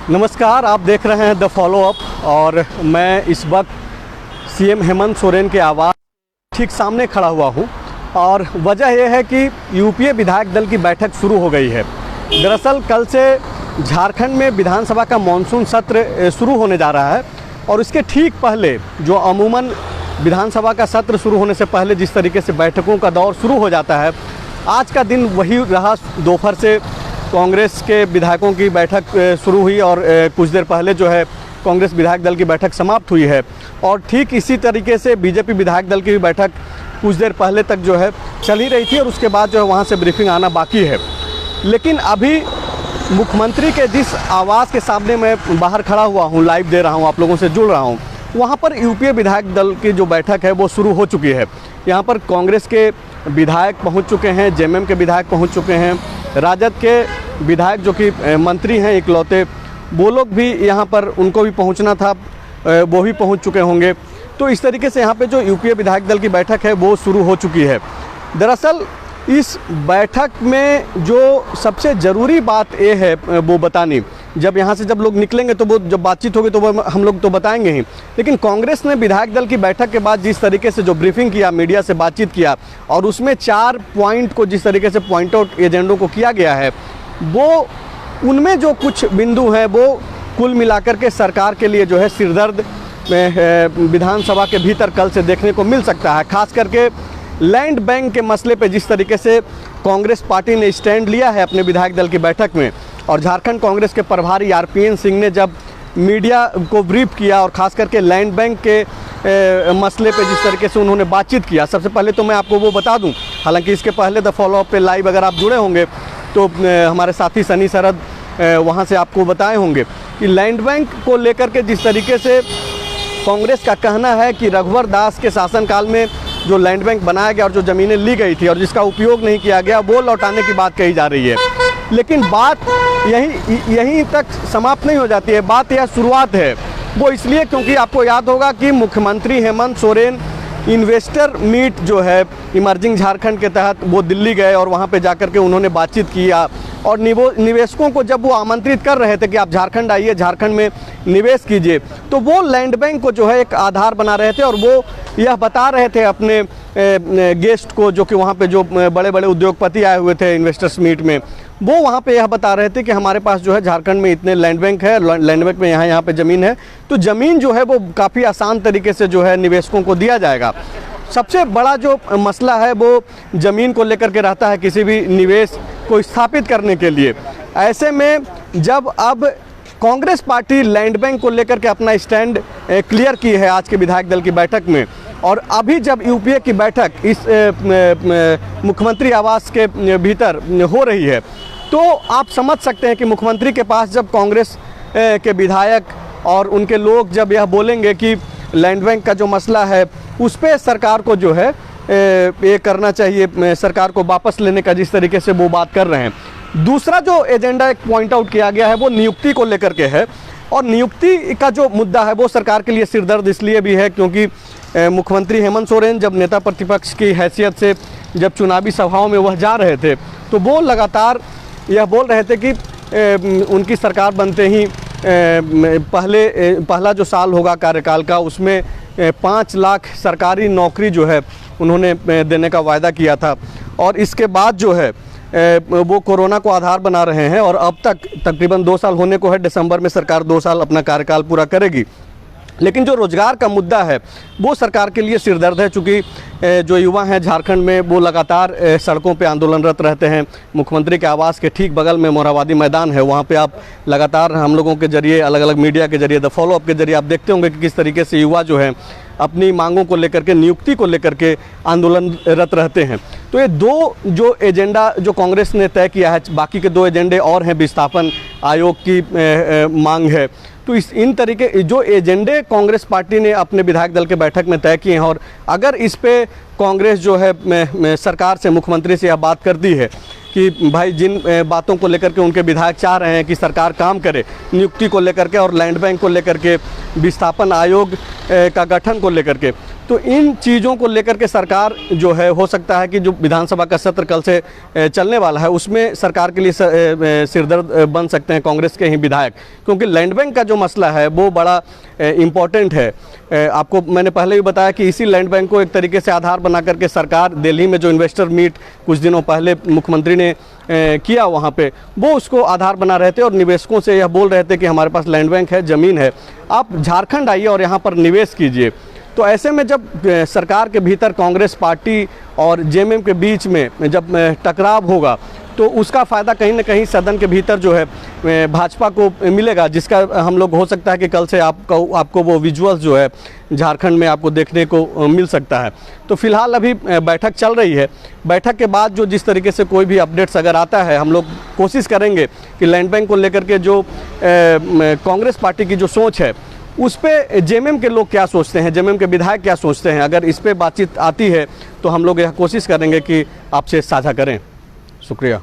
नमस्कार, आप देख रहे हैं द फॉलो अप और मैं इस वक्त सीएम हेमंत सोरेन के आवास ठीक सामने खड़ा हुआ हूं और वजह यह है कि यूपीए विधायक दल की बैठक शुरू हो गई है। दरअसल कल से झारखंड में विधानसभा का मानसून सत्र शुरू होने जा रहा है और इसके ठीक पहले जो अमूमन विधानसभा का सत्र शुरू होने से पहले जिस तरीके से बैठकों का दौर शुरू हो जाता है, आज का दिन वही रहा। दोपहर से कांग्रेस के विधायकों की बैठक शुरू हुई और कुछ देर पहले जो है कांग्रेस विधायक दल की बैठक समाप्त हुई है और ठीक इसी तरीके से बीजेपी विधायक दल की भी बैठक कुछ देर पहले तक जो है चल ही रही थी और उसके बाद जो है वहाँ से ब्रीफिंग आना बाकी है। लेकिन अभी मुख्यमंत्री के जिस आवास के सामने मैं बाहर खड़ा हुआ हूँ, लाइव दे रहा हूँ, आप लोगों से जुड़ रहा हूँ, वहाँ पर यूपीए विधायक दल की जो बैठक है वो शुरू हो चुकी है। यहाँ पर कांग्रेस के विधायक पहुँच चुके हैं, जेएमएम के विधायक पहुँच चुके हैं, राजद के विधायक जो कि मंत्री हैं इकलौते, वो लोग भी यहाँ पर, उनको भी पहुँचना था, वो भी पहुँच चुके होंगे। तो इस तरीके से यहाँ पे जो यूपीए विधायक दल की बैठक है वो शुरू हो चुकी है। दरअसल इस बैठक में जो सबसे ज़रूरी बात ये है वो बतानी, जब यहाँ से जब लोग निकलेंगे तो वो जब बातचीत होगी तो वो हम लोग तो बताएंगे ही, लेकिन कांग्रेस ने विधायक दल की बैठक के बाद जिस तरीके से जो ब्रीफिंग किया, मीडिया से बातचीत किया और उसमें 4 पॉइंट को जिस तरीके से पॉइंट आउट एजेंडों को किया गया है, वो उनमें जो कुछ बिंदु हैं वो कुल मिलाकर के सरकार के लिए जो है सिरदर्द विधानसभा के भीतर कल से देखने को मिल सकता है। खास करके लैंड बैंक के मसले पे जिस तरीके से कांग्रेस पार्टी ने स्टैंड लिया है अपने विधायक दल की बैठक में, और झारखंड कांग्रेस के प्रभारी आरपीएन सिंह ने जब मीडिया को ब्रीफ किया और ख़ास करके लैंड बैंक के मसले पे जिस तरीके से उन्होंने बातचीत किया। सबसे पहले तो मैं आपको वो बता दूं, हालांकि इसके पहले द फॉलो अप पे लाइव अगर आप जुड़े होंगे तो हमारे साथी सनी सरद वहाँ से आपको बताए होंगे कि लैंड बैंक को लेकर के जिस तरीके से कांग्रेस का कहना है कि रघुवर दास के शासनकाल में जो लैंड बैंक बनाया गया और जो ज़मीनें ली गई थी और जिसका उपयोग नहीं किया गया, वो लौटाने की बात कही जा रही है। लेकिन बात यहीं तक समाप्त नहीं हो जाती है, बात यह शुरुआत है। वो इसलिए क्योंकि आपको याद होगा कि मुख्यमंत्री हेमंत सोरेन इन्वेस्टर मीट जो है इमर्जिंग झारखंड के तहत वो दिल्ली गए और वहाँ पे जाकर के उन्होंने बातचीत किया और निवेशकों को जब वो आमंत्रित कर रहे थे कि आप झारखंड आइए, झारखंड में निवेश कीजिए, तो वो लैंड बैंक को जो है एक आधार बना रहे थे और वो यह बता रहे थे अपने गेस्ट को, जो कि वहाँ पे जो बड़े बड़े उद्योगपति आए हुए थे इन्वेस्टर्स मीट में, वो वहाँ पे यह बता रहे थे कि हमारे पास जो है झारखंड में इतने लैंड बैंक है, लैंड बैंक में यहाँ पे ज़मीन है, तो ज़मीन जो है वो काफ़ी आसान तरीके से जो है निवेशकों को दिया जाएगा। सबसे बड़ा जो मसला है वो ज़मीन को लेकर के रहता है किसी भी निवेश को स्थापित करने के लिए। ऐसे में जब अब कांग्रेस पार्टी लैंड बैंक को लेकर के अपना स्टैंड क्लियर की है आज के विधायक दल की बैठक में, और अभी जब यूपीए की बैठक इस मुख्यमंत्री आवास के भीतर हो रही है, तो आप समझ सकते हैं कि मुख्यमंत्री के पास जब कांग्रेस के विधायक और उनके लोग जब यह बोलेंगे कि लैंड बैंक का जो मसला है उस पर सरकार को जो है ये करना चाहिए, सरकार को वापस लेने का जिस तरीके से वो बात कर रहे हैं। दूसरा जो एजेंडा एक पॉइंट आउट किया गया है वो नियुक्ति को लेकर के है, और नियुक्ति का जो मुद्दा है वो सरकार के लिए सिरदर्द इसलिए भी है क्योंकि मुख्यमंत्री हेमंत सोरेन जब नेता प्रतिपक्ष की हैसियत से जब चुनावी सभाओं में वह जा रहे थे तो वो लगातार यह बोल रहे थे कि उनकी सरकार बनते ही पहला जो साल होगा कार्यकाल का उसमें 5 लाख सरकारी नौकरी जो है उन्होंने देने का वायदा किया था, और इसके बाद जो है वो कोरोना को आधार बना रहे हैं और अब तक तकरीबन 2 साल होने को है। दिसंबर में सरकार 2 साल अपना कार्यकाल पूरा करेगी, लेकिन जो रोज़गार का मुद्दा है वो सरकार के लिए सिरदर्द है, चूँकि जो युवा हैं झारखंड में वो लगातार सड़कों पे आंदोलनरत रहते हैं। मुख्यमंत्री के आवास के ठीक बगल में मोरहाबादी मैदान है, वहाँ पे आप लगातार हम लोगों के जरिए, अलग अलग मीडिया के जरिए, द फॉलो अप के जरिए आप देखते होंगे कि किस तरीके से युवा जो है अपनी मांगों को लेकर के, नियुक्ति को लेकर के आंदोलनरत रहते हैं। तो ये 2 जो एजेंडा जो कांग्रेस ने तय किया है, बाकी के 2 एजेंडे और हैं, विस्थापन आयोग की मांग है। तो इन तरीके जो एजेंडे कांग्रेस पार्टी ने अपने विधायक दल के बैठक में तय किए हैं, और अगर इस पे कांग्रेस जो है सरकार से, मुख्यमंत्री से यह बात करती है कि भाई जिन बातों को लेकर के उनके विधायक चाह रहे हैं कि सरकार काम करे, नियुक्ति को लेकर के और लैंड बैंक को लेकर के, विस्थापन आयोग का गठन को लेकर के, तो इन चीज़ों को लेकर के सरकार जो है, हो सकता है कि जो विधानसभा का सत्र कल से चलने वाला है उसमें सरकार के लिए सिरदर्द बन सकते हैं कांग्रेस के ही विधायक, क्योंकि लैंड बैंक का जो मसला है वो बड़ा इम्पॉर्टेंट है। आपको मैंने पहले भी बताया कि इसी लैंड बैंक को एक तरीके से आधार बना करके सरकार दिल्ली में जो इन्वेस्टर मीट कुछ दिनों पहले मुख्यमंत्री ने किया, वहाँ पे वो उसको आधार बना रहे थे और निवेशकों से यह बोल रहे थे कि हमारे पास लैंड बैंक है, ज़मीन है, आप झारखंड आइए और यहाँ पर निवेश कीजिए। तो ऐसे में जब सरकार के भीतर कांग्रेस पार्टी और जेएमएम के बीच में जब टकराव होगा तो उसका फ़ायदा कहीं ना कहीं सदन के भीतर जो है भाजपा को मिलेगा, जिसका हम लोग हो सकता है कि कल से आपको वो विजुअल्स जो है झारखंड में आपको देखने को मिल सकता है। तो फिलहाल अभी बैठक चल रही है, बैठक के बाद जो जिस तरीके से कोई भी अपडेट्स अगर आता है, हम लोग कोशिश करेंगे कि लैंड बैंक को लेकर के जो कांग्रेस पार्टी की जो सोच है उस पे जेएमएम के लोग क्या सोचते हैं, जेएमएम के विधायक क्या सोचते हैं, अगर इस पे बातचीत आती है तो हम लोग यह कोशिश करेंगे कि आपसे साझा करें। शुक्रिया।